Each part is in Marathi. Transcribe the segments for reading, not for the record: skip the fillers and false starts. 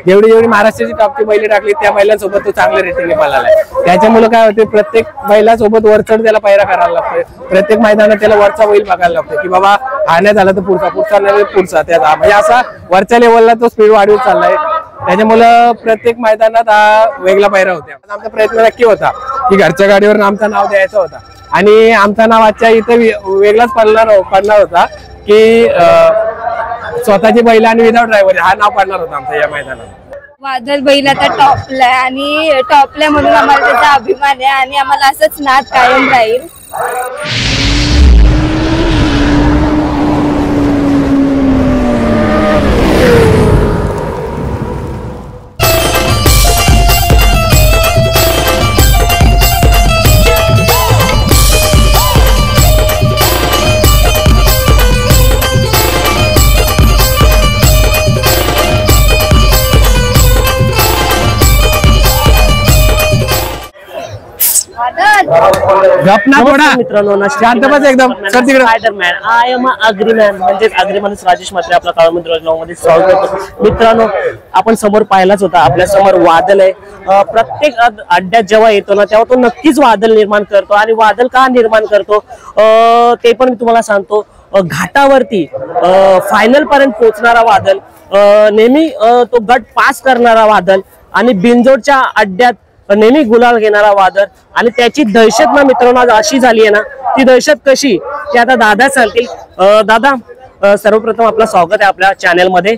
जेवढी जेवढी महाराष्ट्राची टॉपची बैल टाकली त्या बैलांसोबत तो चांगल्या रेटिंगने पळाला आहे। त्याच्यामुळे काय होते प्रत्येक बैलासोबत वरचढ त्याला पायरा करायला लागतोय, प्रत्येक मैदानात त्याला वरचा बैल बघायला लागतो की बाबा हा नाही झाला तर पुढचा नाही पुढचा त्याचा, म्हणजे असा वरच्या लेवलला तो स्पीड वाढवत चाललाय। त्याच्यामुळं प्रत्येक मैदानात हा वेगळा पायरा होता। आमचा प्रयत्न नक्की होता की घरच्या गाडीवर आमचं नाव द्यायचं होता आणि आमचं नाव आजच्या इथे वेगळाच पडणार होता की स्वतःची बैल आणि विदाउट ड्रायव्हर हा नाव पडणार होता आमच्या या मैदानात। वादळ बैल आता टॉपला आहे आणि टॉपला म्हणून आम्हाला त्याचा अभिमान आहे आणि आम्हाला असंच नाद कायम राहील। मित्रांनो शांत बस एकदम सर तिकडे स्पायडरमॅन आय एम अग्रीमॅन म्हणजेच अग्रीमॅन राजेश म्हात्रे आपला काळमंत्र मध्ये स्वागत करतो। मित्रांनो आपण समोर पाहिलाच होता, आपल्या समोर वादळ आहे। प्रत्येक अड्ड्यात जेव्हा येतो ना तेव्हा तो नक्कीच वादळ निर्माण करतो आणि वादळ का निर्माण करतो ते पण मी तुम्हाला सांगतो। घाटावरती फायनल पर्यंत पोहोचणारा वादळ, नेहमी तो गट पास करणारा वादळ आणि बिनजोडच्या अड्ड्यात नेहमी गुलाल घेणारा वादळ आणि त्याची दहशत ना मित्रांनो आज अशी झाली आहे ना, ती दहशत कशी ते आता दादा सांगतील। दादा सर्वप्रथम आपलं स्वागत आहे आपल्या चॅनल मध्ये।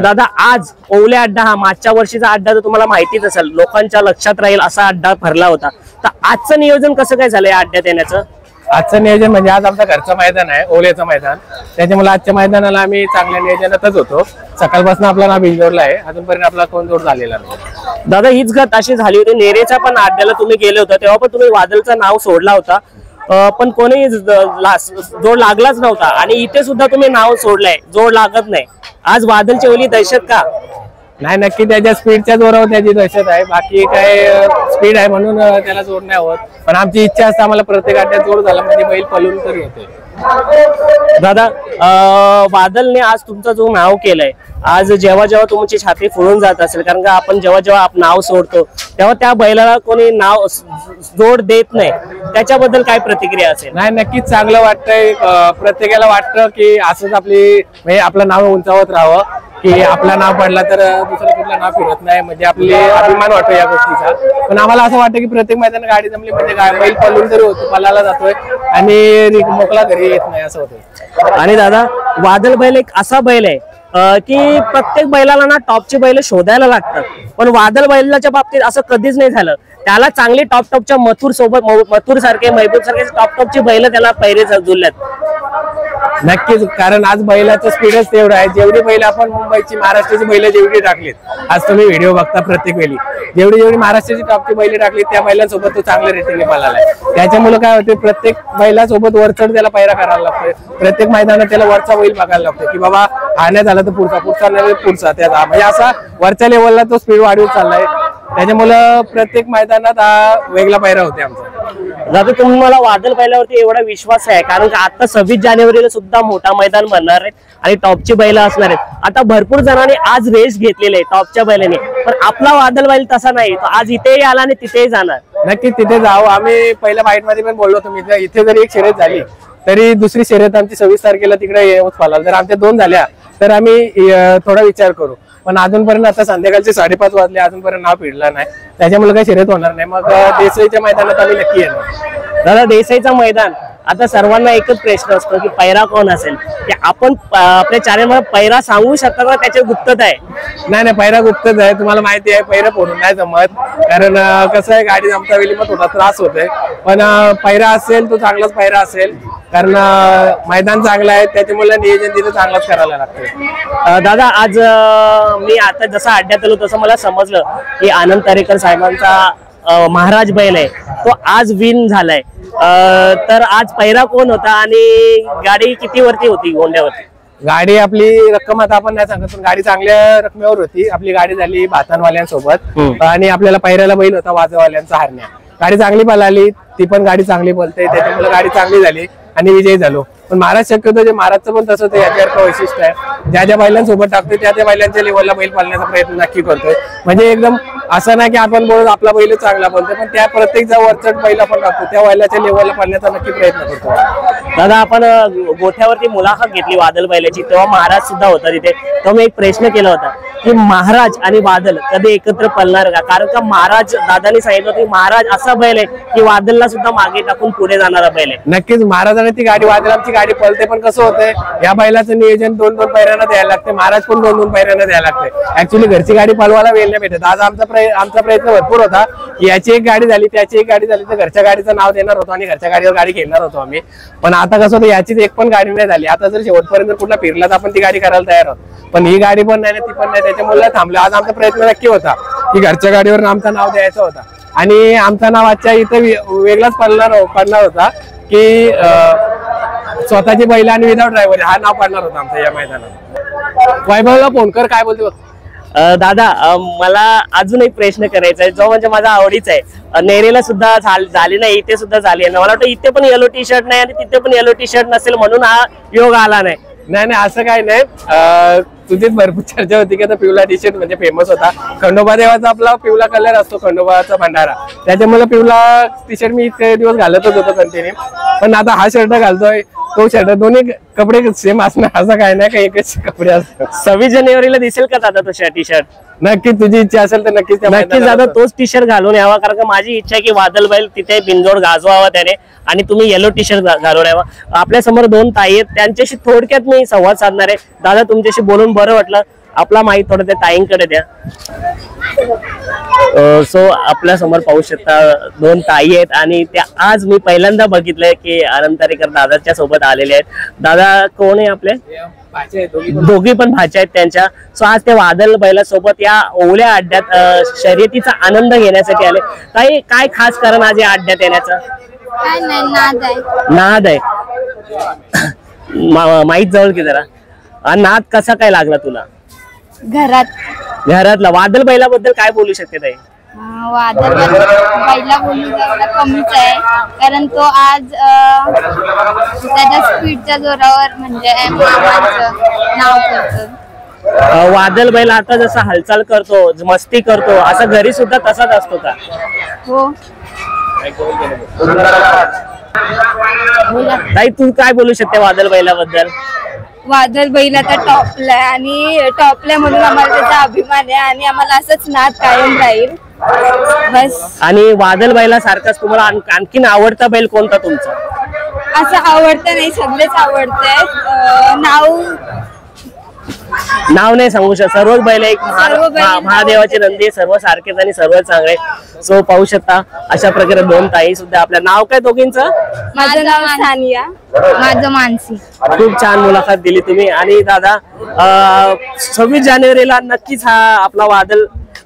दादा आज ओवले अड्डा हा मागच्या वर्षीचा अड्डा तर तुम्हाला माहितीच असेल, लोकांच्या लक्षात राहील असा अड्डा भरला होता, तर आजचं नियोजन कसं काय झालंय अड्ड्यात येण्याचं? आजचं नियोजन म्हणजे आज आमचं घरचं मैदान आहे, ओलेचं मैदान, त्याच्यामुळे आजच्या मैदानाला आम्ही चांगल्या नियोजनातच होतो। सकाळपासून आपला नाव बिंजोरला आहे, अजूनपर्यंत आपला कोण जोड झालेला नाही। दादा हीच गत अशी झाली होती, नेरेच्या पण अड्ड्याला तुम्ही गेले होते तेव्हा पण तुम्ही वादळचं नाव सोडला होता, पण कोणी जोड लागलाच नव्हता आणि इथे सुद्धा तुम्ही नाव सोडलंय, जोड लागत नाही। आज वादळची ओली दहशत का? नाही, नक्की त्याच्या स्पीडच्या जोरावर त्याची दहशत आहे, बाकी काय स्पीड आहे म्हणून त्याला जोड नाही होत, पण आमची इच्छा असते आम्हाला प्रत्येक अड्ड्यात जोड झाला म्हणजे बैल पळून तरी होते। दादा वादळने आज तुमचं जो नाव केलंय, आज जेव्हा जेव्हा तुमची छाती फुलून जात असेल, कारण का आपण जेव्हा जेव्हा नाव सोडतो तेव्हा त्या बैलाला कोणी नाव जोड देत नाही, त्याच्याबद्दल काय प्रतिक्रिया असेल? नाही, नक्कीच चांगलं वाटतंय, प्रत्येकाला वाटतं की असंच म्हणजे आपलं नाव उंचावत राहावं, की आपलं नाव पडला तर दुसरं कुठलं नाव फिरत नाही, म्हणजे आपले अभिमान वाटतो या गोष्टीचा। पण आम्हाला असं वाटतं की प्रत्येक मैदान गाडी जमली म्हणजे बैल पळून तरी होतो, पळायला जातोय आणि मोकळा घरी येत नाही असं होतं। आणि दादा वादळ बैल एक असा बैल आहे की प्रत्येक बैलाला ना टॉपची बैल शोधायला लागतात, पण वादळ बैलाच्या बाबतीत असं कधीच नाही झालं। त्याला चांगली टॉपच्या मथुर सोबत, मथुर सारखे, महबूब सारखे टॉपची बैल त्याला पैरे जुळल्यात। नक्कीच, कारण आज बैलाचं स्पीडच तेवढं आहे, जेवढी बैल आपण मुंबईची महाराष्ट्राची बैल जेवढी टाकलीत, आज तुम्ही व्हिडिओ बघता प्रत्येक वेळी, जेवढी महाराष्ट्राची टॉपची बैल टाकली त्या बैलांसोबत तो चांगल्या रेटिंगने पळाला आहे। त्याच्यामुळे काय होते प्रत्येक बैलासोबत वरचढ त्याला पायरा करायला लागतोय, प्रत्येक मैदानात त्याला वरचा बैल बघायला लागतो की बाबा हा नाही झाला तर पुढचा नाही पुढचा त्याचा, म्हणजे असा वरच्या लेवलला तो स्पीड वाढवत चाललाय। त्याच्यामुळं प्रत्येक मैदानात हा वेगळा पायरा होते आमचा। दादा तुम्हाला वादळ बैलावरती एवढा विश्वास आहे, कारण का आता 26 जानेवारीला सुद्धा मोठा मैदान बनणार आहे आणि टॉपची बैल असणार आहेत। आता भरपूर जणांनी आज रेस घेतलेले आहे टॉपच्या बैलाने, पण आपला वादळ बैल तसा नाही, तो आज इथेही आला आणि तिथेही जाणार। नक्की तिथे जाऊ, आम्ही पहिल्या फाईट मध्ये पण बोललो तुम्ही, इथे जरी एक शर्यत झाली तरी दुसरी शर्यत आमची 26 तारखेला तिकडे येऊच पाला, जर आमच्या 2 झाल्या तर आम्ही थोडा विचार करू, पण अजूनपर्यंत आता संध्याकाळचे 5:30 वाजले अजूनपर्यंत नाव फिरला नाही, त्याच्यामुळे काही शर्यत होणार नाही। मग देसाईच्या मैदानात आम्ही नक्की येणार। दादा देसाईचं मैदान, आता सर्वांना एकच प्रश्न असतो की पैरा कोण असेल, की आपण आपल्या चॅनलमध्ये पैरा सांगू शकता का त्याची गुप्तता आहे? नाही, पैरा गुप्तच आहे, तुम्हाला माहिती आहे, पैरा फोडून नाही जमत, कारण कसं आहे गाडी जमता वेळी मग थोडा त्रास होतोय, पण पैरा असेल तो चांगलाच पैरा असेल, कारण मैदान चांगलं आहे, त्याच्यामुळे नियोजन तिथे चांगलाच करायला लागतं। दादा आज मी आता जसं अड्ड्यात आलो तसं मला समजलं की आनंद तरेकर साहेबांचा महाराज बैल आहे तो आज विन झालाय, तर आज पैरा कोण होता आणि गाडी किती वरती होती गोंड्यावरती? गाडी आपली रक्कम आता आपण नाही सांगत, पण गाडी चांगल्या रकमेवर होती। आपली गाडी झाली भातानवाल्यांसोबत आणि आपल्याला पैऱ्याला बैल होता वाजवाल्यांचा हरण्या। गाडी चांगली पळाली, ती पण गाडी चांगली पळते, त्याच्यामुळे गाडी चांगली झाली आणि विजयी झालो. पण महाराज शक्यतो जे महाराजचं पण तसंच आहे, याच्यासारखं वैशिष्ट्य आहे. ज्या ज्या बैलांसोबत टाकतोय त्या बैलांच्या लेवलला बैल पालण्याचा प्रयत्न नक्की करतोय. म्हणजे एकदम असं नाही की आपण बोलत आपला बैल चांगला बोलतोय, पण त्या प्रत्येक ज्या वरचढ बैल आपण टाकतो त्या बैलाच्या लेवलला पालण्याचा नक्की प्रयत्न करतो. दादा, आपण गोठ्यावरती मुलाखत घेतली वादल बैलाची, तेव्हा महाराज सुद्धा होता तिथे. तेव्हा मी एक प्रश्न केला होता की महाराज आणि वादल कधी एकत्र पळणार का? कारण का महाराज, दादानी सांगितलं की महाराज असा बैल आहे की वादलला सुद्धा मागे टाकून पुढे जाणारा बैल आहे. नक्कीच महाराजांनी ती गाडी, वादळांची गाडी पळते, पण कसं होतंय या बैलाचं नियोजन 2-2 पैऱ्यांना द्यायला लागते. महाराज पण 2-2 पैऱ्यांना द्यायला लागते. ऍक्च्युली घरची गाडी पळवायला वेळ नाही भेटत. आज आमचा प्रयत्न भरपूर होता की याची एक गाडी झाली, त्याची एक गाडी झाली तर घरच्या गाडीचं नाव देणार होतो आणि घरच्या गाडीवर गाडी घेणार होतो आम्ही. पण आता कसं होतं, याचीच एक पण गाडी नाही झाली. आता जर शेवटपर्यंत कुठला फिरला तर आपण ती गाडी करायला तयार आहोत, पण ही गाडी पण नाही, ती पण नाही. त्याच्यामुळे थांबलं. आज आमचा प्रयत्न नक्की होता की घरच्या गाडीवर आमचं नाव द्यायचं होता आणि आमचं नाव आजच्या इथं वेगळाच पडणार होता की स्वतःची बैल आणि विदाउट ड्रायव्हर हा नाव पडणार होता आमचं या मैदानात. वैभवला फोन कर, काय बोलतो. दादा, मला अजून एक प्रश्न करायचा आहे जो म्हणजे माझा आवडीचा आहे. नेरेला सुद्धा झाली नाही, इथे सुद्धा झाली आहे. मला वाटतं इथे पण येलो टी शर्ट नाही आणि तिथे पण येलो टी शर्ट नसेल म्हणून हा योग आला नाही. नाही असं काही नाही. तुझीच भरपूर चर्चा होती की आता पिवळा टी शर्ट म्हणजे फेमस होता. खंडोबा देवाचा आपला पिवळा कलर असतो, खंडोबाचा भंडारा, त्याच्यामुळे पिवळा टी शर्ट मी इतके दिवस घालतच होतो कंटिन्यू. पण आता हा शर्ट घालतोय, तो शर्ट, दोन्ही कपडे सेम असणार असं काय नाही का एकच कपडे असतात. 26 जानेवारीला दिसेल का दादा तो टी शर्ट? नक्की तुझी इच्छा असेल तर नक्कीच दादा तोच टी शर्ट घालून यावा, कारण का माझी इच्छा आहे की वादल बैल तिथे बिनजोड गाजवावा त्याने आणि तुम्ही येलो टी शर्ट घालून यावा. आपल्या समोर 2 ताई आहेत, त्यांच्याशी थोडक्यात मी संवाद साधणार आहे. दादा, तुमच्याशी बोलून बरं वाटलं. आपला माहिती थोडं त्या ताईंकडे द्या. सो आपल्या समोर पाहू शकता 2 ताई आहेत आणि त्या आज मी पहिल्यांदा बघितलंय की अनंतरेकर दादाच्या सोबत आलेले आहेत. दादा कोण आहे आपले? दोघी पण भाच्या आहेत त्यांच्या. सो आज ते वादल बैला सोबत या ओल्या अड्ड्यात शर्यतीचा आनंद घेण्यासाठी आले. काही काय खास कारण आज या अड्ड्यात येण्याचं? काय नाही, नाद आहे. नाद आहे. माहीत जवळ की जरा. नाद कसा काय लागला तुला? घरातला. वादल बैलाबद्दल काय बोलू शकते ताई? वादळ बैला बोलू तेवढा कमीच आहे, कारण तो आज त्याच्या स्पीडच्या जोरावर म्हणजे मामाचं नाव करतो. वादल बैल आता जसा हालचाल करतो, मस्ती करतो, असं घरी सुद्धा तसाच असतो का? हो. ताई, तू काय बोलू शकते वादल बैलाबद्दल? वादळ बैल आता टॉपला आहे आणि टॉपला म्हणून आम्हाला त्याचा अभिमान आहे आणि आम्हाला असंच नाद कायम राहील बस. आणि वादल बैला सारखाच तुम्हाला आणखीन आवडता बैल कोणता तुमचा? असं आवडतं नाही, सगळेच आवडतात. नाव नाही सांगू शकत. सर्वच बैल एक महादेवाचे नंदी, सर्व सारखेच आणि सर्व चांगले. सो पाहू शकता अशा प्रकारे 2 ताई सुद्धा. आपलं नाव काय दोघींचं? माझं नाव सानिया, माझं मानसी. खूप छान मुलाखत दिली तुम्ही. आणि दादा, 26 जानेवारीला नक्कीच हा आपला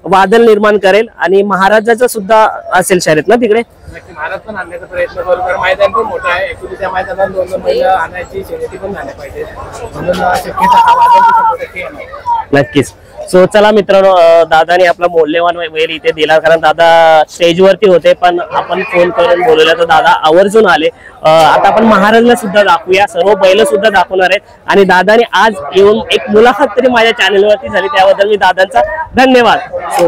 वादल निर्माण करेल आणि महाराजाचं सुद्धा असेल शर्यत ना तिकडे? महाराज पण आणण्याचा प्रयत्न करू, कारण मैदान पण मोठं आहे. ऍक्च्युली त्या मैदानात 2-2 बैल आणायची शर्यती पण झाल्या पाहिजे, म्हणून नक्कीच. सो चला मित्रांनो, दादाने आपला मौल्यवान वेळ इथे दिला, कारण दादा स्टेजवरती होते पण आपण फोन करून बोलवलं तर दादा आवर्जून आले. आता आपण महाराजला सुद्धा दाखवूया, सर्व बैल सुद्धा दाखवणार आहेत. आणि दादाने आज येऊन एक मुलाखत तरी माझ्या चॅनलवरती झाली, त्याबद्दल मी दादांचा धन्यवाद. सो